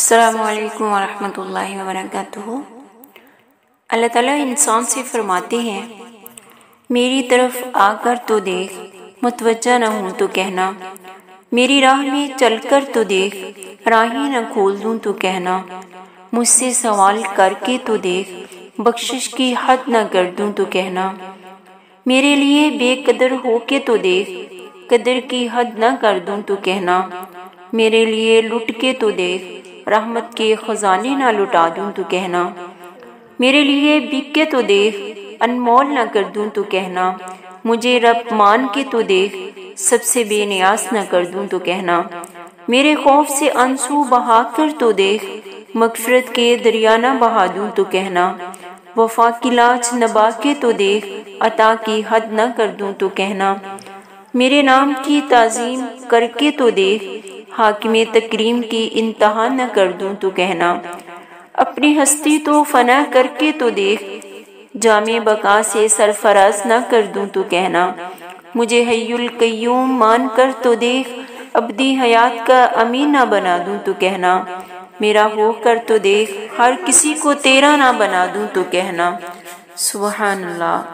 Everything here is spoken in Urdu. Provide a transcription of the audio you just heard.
السلام علیکم ورحمۃ اللہ وبرکاتہ۔ اللہ تعالیٰ انسان سے فرماتے ہیں، میری طرف آ کر تو دیکھ، متوجہ نہ ہوں تو کہنا، میری راہ میں چل کر تو دیکھ، راہیں نہ کھول دوں تو کہنا، مجھ سے سوال کر کے تو دیکھ، بخشش کی حد نہ کر دوں تو کہنا، میرے لیے بے قدر ہو کے تو دیکھ، قدر کی حد نہ کر دوں تو کہنا، میرے لیے لٹ کے تو دیکھ، رحمت کے خزانے نہ لٹا دوں تو کہنا، میرے لیے بک کے تو دیکھ، انمول نہ کر دوں تو کہنا، مجھے رب مان کے تو دیکھ، سب سے بے نیاز نہ کر دوں تو کہنا، میرے خوف سے آنسو بہا کر تو دیکھ، مغفرت کے دریا نہ بہا دوں تو کہنا، وفا کی لاج نبا کے تو دیکھ، عطا کی حد نہ کر دوں تو کہنا، میرے نام کی تعظیم کر کے تو دیکھ، حاکم تکریم کی انتہا نہ کر دوں تو کہنا، اپنی ہستی تو فنا کر کے تو دیکھ، جامع بقا سے سرفراز نہ کر دوں تو کہنا، مجھے حی القیوم مان کر تو دیکھ، ابدی حیات کا امین نہ بنا دوں تو کہنا، میرا ہو کر تو دیکھ، ہر کسی کو تیرا نہ بنا دوں تو کہنا۔ سبحان اللہ۔